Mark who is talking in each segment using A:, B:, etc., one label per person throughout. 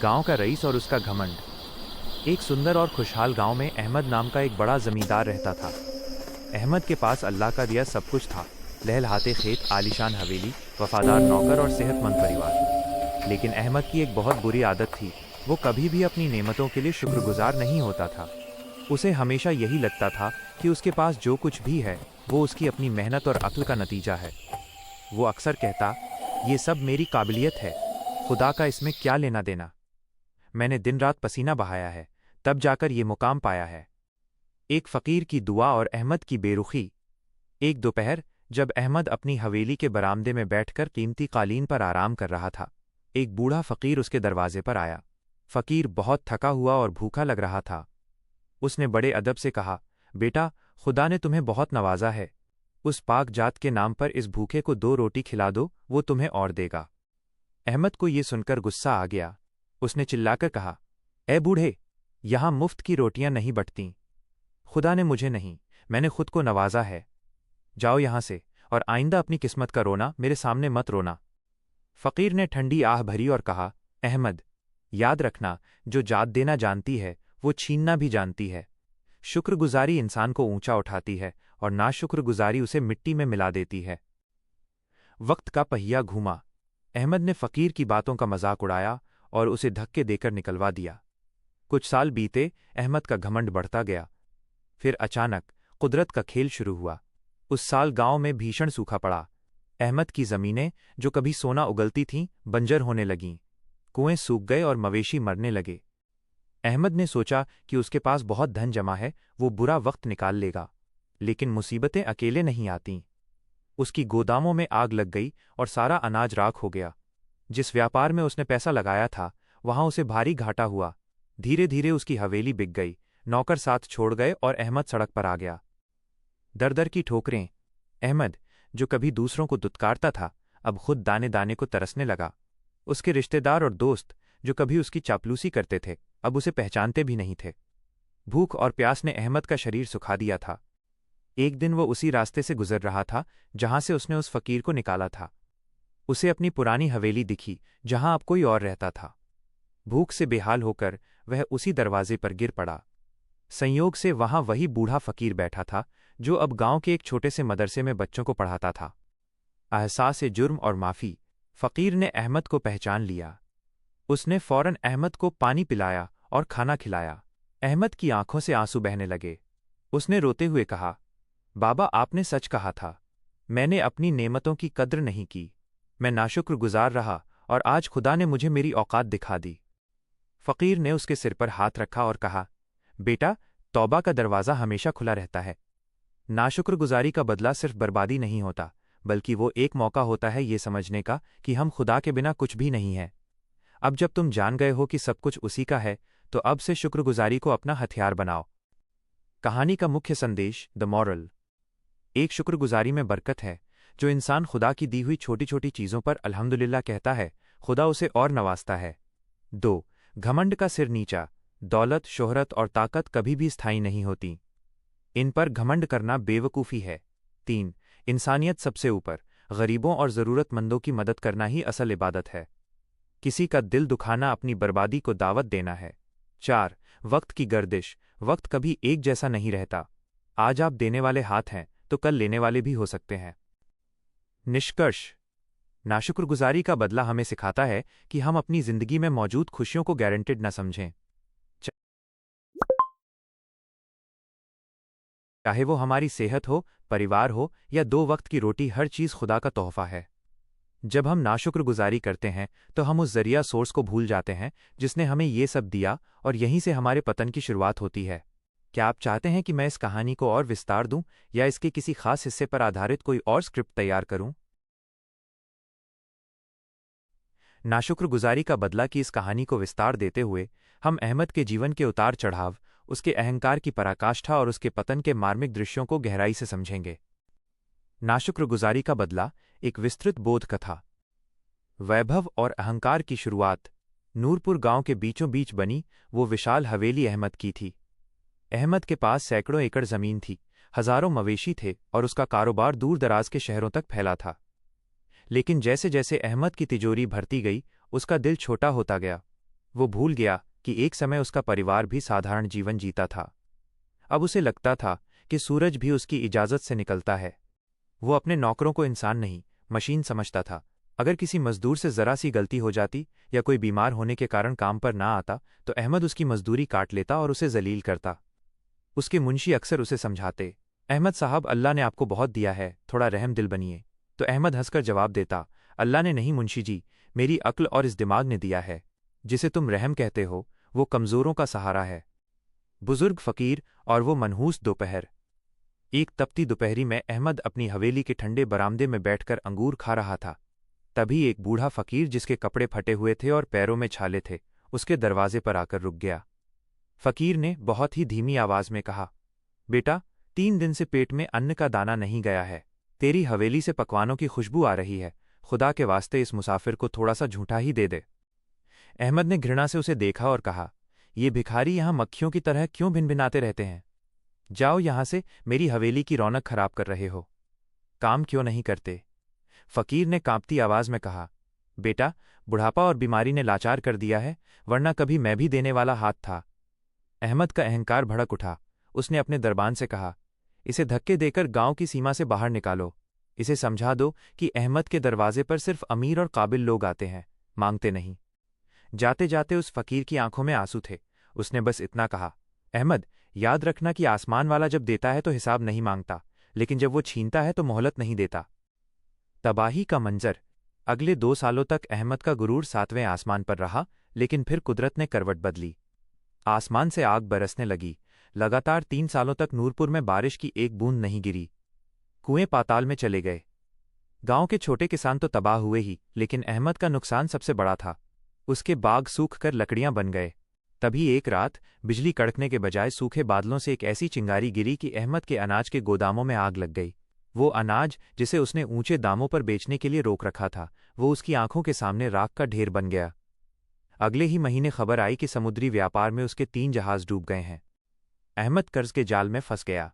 A: गांव का रईस और उसका घमंड। एक सुंदर और खुशहाल गांव में अहमद नाम का एक बड़ा जमींदार रहता था। अहमद के पास अल्लाह का दिया सब कुछ था। लहलहाते खेत, आलीशान हवेली, वफादार नौकर और सेहतमंद परिवार। लेकिन अहमद की एक बहुत बुरी आदत थी। वो कभी भी अपनी नेमतों के लिए शुक्रगुजार नहीं होता था। उसे हमेशा यही लगता था कि उसके पास जो कुछ भी है वो उसकी अपनी मेहनत और अक्ल का नतीजा है। वो अक्सर कहता, ये सब मेरी काबिलियत है, खुदा का इसमें क्या लेना देना। मैंने दिन रात पसीना बहाया है, तब जाकर ये मुकाम पाया है। एक फ़कीर की दुआ और अहमद की बेरुखी। एक दोपहर, जब अहमद अपनी हवेली के बरामदे में बैठकर कीमती कालीन पर आराम कर रहा था, एक बूढ़ा फ़कीर उसके दरवाजे पर आया। फ़कीर बहुत थका हुआ और भूखा लग रहा था। उसने बड़े अदब से कहा, बेटा, खुदा ने तुम्हें बहुत नवाजा है। उस पाक जात के नाम पर इस भूखे को 2 रोटी खिला दो, वो तुम्हें और देगा। अहमद को ये सुनकर गुस्सा आ गया। उसने चिल्लाकर कहा, ए बूढ़े, यहां मुफ्त की रोटियां नहीं बंटती। खुदा ने मुझे नहीं, मैंने खुद को नवाजा है। जाओ यहां से, और आइंदा अपनी किस्मत का रोना मेरे सामने मत रोना। फ़कीर ने ठंडी आह भरी और कहा, अहमद, याद रखना, जो जात देना जानती है वो छीनना भी जानती है। शुक्रगुजारी इंसान को ऊंचा उठाती है और नाशुक्रगुजारी उसे मिट्टी में मिला देती है। वक्त का पहिया घूमा। अहमद ने फ़कीर की बातों का मजाक उड़ाया और उसे धक्के देकर निकलवा दिया। कुछ साल बीते, अहमद का घमंड बढ़ता गया। फिर अचानक कुदरत का खेल शुरू हुआ। उस साल गांव में भीषण सूखा पड़ा। अहमद की ज़मीनें, जो कभी सोना उगलती थीं, बंजर होने लगीं। कुएं सूख गए और मवेशी मरने लगे। अहमद ने सोचा कि उसके पास बहुत धन जमा है, वो बुरा वक्त निकाल लेगा। लेकिन मुसीबतें अकेले नहीं आतीं। उसकी गोदामों में आग लग गई और सारा अनाज राख हो गया। जिस व्यापार में उसने पैसा लगाया था, वहां उसे भारी घाटा हुआ। धीरे धीरे उसकी हवेली बिक गई, नौकर साथ छोड़ गए और अहमद सड़क पर आ गया। दर दर की ठोकरें। अहमद, जो कभी दूसरों को दुत्कारता था, अब खुद दाने दाने को तरसने लगा। उसके रिश्तेदार और दोस्त, जो कभी उसकी चापलूसी करते थे, अब उसे पहचानते भी नहीं थे। भूख और प्यास ने अहमद का शरीर सुखा दिया था। एक दिन वो उसी रास्ते से गुजर रहा था जहां से उसने उस फकीर को निकाला था। उसे अपनी पुरानी हवेली दिखी, जहां अब कोई और रहता था। भूख से बेहाल होकर वह उसी दरवाजे पर गिर पड़ा। संयोग से वहां वही बूढ़ा फकीर बैठा था, जो अब गांव के एक छोटे से मदरसे में बच्चों को पढ़ाता था। एहसास जुर्म और माफ़ी। फकीर ने अहमद को पहचान लिया। उसने फौरन अहमद को पानी पिलाया और खाना खिलाया। अहमद की आंखों से आंसू बहने लगे। उसने रोते हुए कहा, बाबा, आपने सच कहा था। मैंने अपनी नेमतों की कद्र नहीं की। मैं नाशुक्रगुजार रहा और आज खुदा ने मुझे मेरी औकात दिखा दी। फ़कीर ने उसके सिर पर हाथ रखा और कहा, बेटा, तौबा का दरवाज़ा हमेशा खुला रहता है। नाशुक्रगुजारी का बदला सिर्फ बर्बादी नहीं होता, बल्कि वो एक मौका होता है ये समझने का कि हम खुदा के बिना कुछ भी नहीं हैं। अब जब तुम जान गए हो कि सब कुछ उसी का है, तो अब से शुक्रगुजारी को अपना हथियार बनाओ। कहानी का मुख्य संदेश, द मॉरल। एक, शुक्रगुजारी में बरकत है। जो इंसान खुदा की दी हुई छोटी छोटी चीज़ों पर अल्हम्दुलिल्लाह कहता है, खुदा उसे और नवाजता है। 2, घमंड का सिर नीचा। दौलत, शोहरत और ताकत कभी भी स्थायी नहीं होती। इन पर घमंड करना बेवकूफ़ी है। 3, इंसानियत सबसे ऊपर। गरीबों और ज़रूरतमंदों की मदद करना ही असल इबादत है। किसी का दिल दुखाना अपनी बर्बादी को दावत देना है। 4, वक्त की गर्दिश। वक्त कभी एक जैसा नहीं रहता। आज आप देने वाले हाथ हैं तो कल लेने वाले भी हो सकते हैं। निष्कर्ष, नाशुक्रगुजारी का बदला हमें सिखाता है कि हम अपनी जिंदगी में मौजूद खुशियों को गारंटेड न समझें। चाहे वो हमारी सेहत हो, परिवार हो या 2 वक्त की रोटी, हर चीज़ खुदा का तोहफा है। जब हम नाशुक्रगुजारी करते हैं तो हम उस जरिया सोर्स को भूल जाते हैं जिसने हमें ये सब दिया, और यहीं से हमारे पतन की शुरुआत होती है। क्या आप चाहते हैं कि मैं इस कहानी को और विस्तार दूं या इसके किसी खास हिस्से पर आधारित कोई और स्क्रिप्ट तैयार करूं? नाशुक्रगुजारी का बदला की इस कहानी को विस्तार देते हुए हम अहमद के जीवन के उतार चढ़ाव, उसके अहंकार की पराकाष्ठा और उसके पतन के मार्मिक दृश्यों को गहराई से समझेंगे। नाशुक्रगुजारी का बदला, एक विस्तृत बोध कथा। वैभव और अहंकार की शुरुआत नूरपुर गांव के बीचों बीच बनी वो विशाल हवेली अहमद की थी। अहमद के पास सैकड़ों एकड़ जमीन थी, हजारों मवेशी थे और उसका कारोबार दूर दराज के शहरों तक फैला था। लेकिन जैसे जैसे अहमद की तिजोरी भरती गई, उसका दिल छोटा होता गया। वो भूल गया कि एक समय उसका परिवार भी साधारण जीवन जीता था। अब उसे लगता था कि सूरज भी उसकी इजाज़त से निकलता है। वो अपने नौकरों को इंसान नहीं, मशीन समझता था। अगर किसी मजदूर से ज़रा सी गलती हो जाती या कोई बीमार होने के कारण काम पर ना आता तो अहमद उसकी मजदूरी काट लेता और उसे जलील करता। उसके मुंशी अक्सर उसे समझाते, अहमद साहब, अल्लाह ने आपको बहुत दिया है, थोड़ा रहम दिल बनिए। तो अहमद हंसकर जवाब देता, अल्लाह ने नहीं मुंशी जी, मेरी अक्ल और इस दिमाग ने दिया है। जिसे तुम रहम कहते हो वो कमज़ोरों का सहारा है। बुजुर्ग फ़कीर और वो मनहूस दोपहर। एक तपती दोपहरी में अहमद अपनी हवेली के ठंडे बरामदे में बैठकर अंगूर खा रहा था। तभी एक बूढ़ा फ़कीर जिसके कपड़े फटे हुए थे और पैरों में छाले थे, उसके दरवाजे पर आकर रुक गया। फ़कीर ने बहुत ही धीमी आवाज़ में कहा, बेटा, 3 दिन से पेट में अन्न का दाना नहीं गया है। तेरी हवेली से पकवानों की खुशबू आ रही है। खुदा के वास्ते इस मुसाफिर को थोड़ा सा झूठा ही दे दे। अहमद ने घृणा से उसे देखा और कहा, ये भिखारी यहां मक्खियों की तरह क्यों भिनभिनाते रहते हैं? जाओ यहां से, मेरी हवेली की रौनक खराब कर रहे हो। काम क्यों नहीं करते? फ़कीर ने कांपती आवाज़ में कहा, बेटा, बुढ़ापा और बीमारी ने लाचार कर दिया है, वरना कभी मैं भी देने वाला हाथ था। अहमद का अहंकार भड़क उठा। उसने अपने दरबान से कहा, इसे धक्के देकर गांव की सीमा से बाहर निकालो। इसे समझा दो कि अहमद के दरवाजे पर सिर्फ अमीर और काबिल लोग आते हैं, मांगते नहीं। जाते जाते उस फ़कीर की आंखों में आंसू थे। उसने बस इतना कहा, अहमद, याद रखना कि आसमान वाला जब देता है तो हिसाब नहीं मांगता, लेकिन जब वो छीनता है तो मोहलत नहीं देता। तबाही का मंजर। अगले 2 सालों तक अहमद का गुरूर 7वें आसमान पर रहा, लेकिन फिर कुदरत ने करवट बदली। आसमान से आग बरसने लगी। लगातार 3 सालों तक नूरपुर में बारिश की एक बूंद नहीं गिरी। कुएं पाताल में चले गए। गांव के छोटे किसान तो तबाह हुए ही, लेकिन अहमद का नुकसान सबसे बड़ा था। उसके बाग सूख कर लकड़ियां बन गए। तभी एक रात बिजली कड़कने के बजाय सूखे बादलों से एक ऐसी चिंगारी गिरी कि अहमद के अनाज के गोदामों में आग लग गई। वो अनाज जिसे उसने ऊंचे दामों पर बेचने के लिए रोक रखा था, वो उसकी आंखों के सामने राख का ढेर बन गया। अगले ही महीने खबर आई कि समुद्री व्यापार में उसके 3 जहाज डूब गए हैं। अहमद कर्ज के जाल में फंस गया।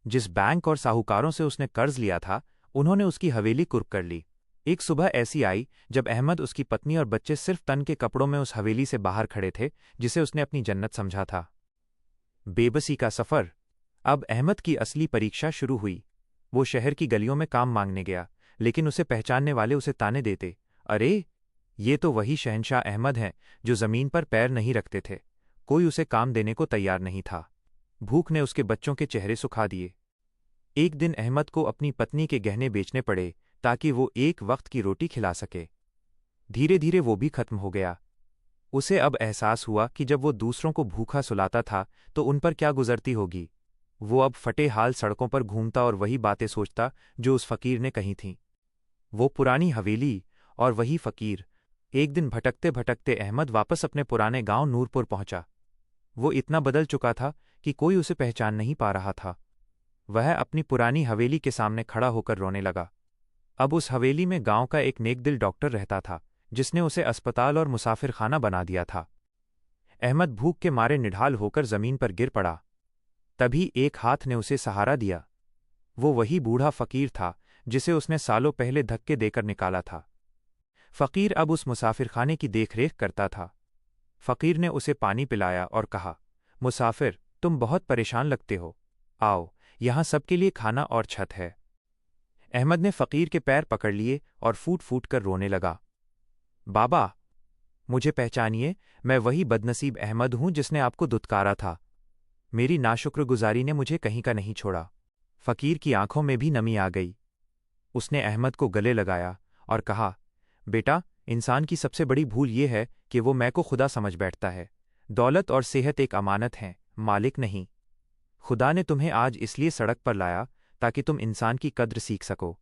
A: जिस बैंक और साहूकारों से उसने कर्ज लिया था, उन्होंने उसकी हवेली कुर्क कर ली। एक सुबह ऐसी आई जब अहमद, उसकी पत्नी और बच्चे सिर्फ तन के कपड़ों में उस हवेली से बाहर खड़े थे जिसे उसने अपनी जन्नत समझा था। बेबसी का सफ़र। अब अहमद की असली परीक्षा शुरू हुई। वो शहर की गलियों में काम मांगने गया, लेकिन उसे पहचानने वाले उसे ताने देते, अरे, ये तो वही शहंशाह अहमद हैं जो ज़मीन पर पैर नहीं रखते थे। कोई उसे काम देने को तैयार नहीं था। भूख ने उसके बच्चों के चेहरे सुखा दिए। एक दिन अहमद को अपनी पत्नी के गहने बेचने पड़े ताकि वो एक वक्त की रोटी खिला सके। धीरे धीरे वो भी खत्म हो गया। उसे अब एहसास हुआ कि जब वो दूसरों को भूखा सुलाता था तो उन पर क्या गुजरती होगी। वो अब फटे हाल सड़कों पर घूमता और वही बातें सोचता जो उस फ़कीर ने कही थीं। वो पुरानी हवेली और वही फ़कीर। एक दिन भटकते भटकते अहमद वापस अपने पुराने गांव नूरपुर पहुंचा। वो इतना बदल चुका था कि कोई उसे पहचान नहीं पा रहा था। वह अपनी पुरानी हवेली के सामने खड़ा होकर रोने लगा। अब उस हवेली में गांव का एक नेकदिल डॉक्टर रहता था, जिसने उसे अस्पताल और मुसाफिर खाना बना दिया था। अहमद भूख के मारे निढाल होकर जमीन पर गिर पड़ा। तभी एक हाथ ने उसे सहारा दिया। वो वही बूढ़ा फ़कीर था जिसे उसने सालों पहले धक्के देकर निकाला था। फ़कीर अब उस मुसाफिरखाने की देखरेख करता था। फ़कीर ने उसे पानी पिलाया और कहा, मुसाफिर, तुम बहुत परेशान लगते हो। आओ, यहाँ सबके लिए खाना और छत है। अहमद ने फ़कीर के पैर पकड़ लिए और फूट फूट कर रोने लगा। बाबा, मुझे पहचानिए, मैं वही बदनसीब अहमद हूँ जिसने आपको दुत्कारा था। मेरी नाशुक्रगुजारी ने मुझे कहीं का नहीं छोड़ा। फ़कीर की आंखों में भी नमी आ गई। उसने अहमद को गले लगाया और कहा, बेटा, इंसान की सबसे बड़ी भूल ये है कि वो मैं को खुदा समझ बैठता है। दौलत और सेहत एक अमानत हैं, मालिक नहीं। खुदा ने तुम्हें आज इसलिए सड़क पर लाया ताकि तुम इंसान की कद्र सीख सको।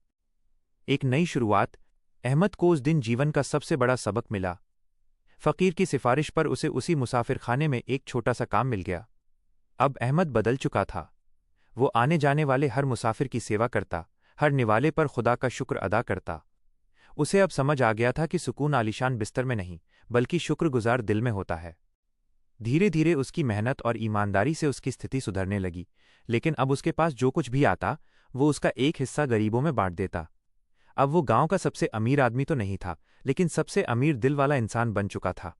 A: एक नई शुरुआत। अहमद को उस दिन जीवन का सबसे बड़ा सबक मिला। फ़कीर की सिफारिश पर उसे उसी मुसाफिरखाने में एक छोटा सा काम मिल गया। अब अहमद बदल चुका था। वो आने जाने वाले हर मुसाफिर की सेवा करता, हर निवाले पर खुदा का शुक्र अदा करता। उसे अब समझ आ गया था कि सुकून आलीशान बिस्तर में नहीं, बल्कि शुक्रगुजार दिल में होता है। धीरे धीरे उसकी मेहनत और ईमानदारी से उसकी स्थिति सुधरने लगी, लेकिन अब उसके पास जो कुछ भी आता, वो उसका एक हिस्सा गरीबों में बांट देता। अब वो गांव का सबसे अमीर आदमी तो नहीं था, लेकिन सबसे अमीर दिल वाला इंसान बन चुका था।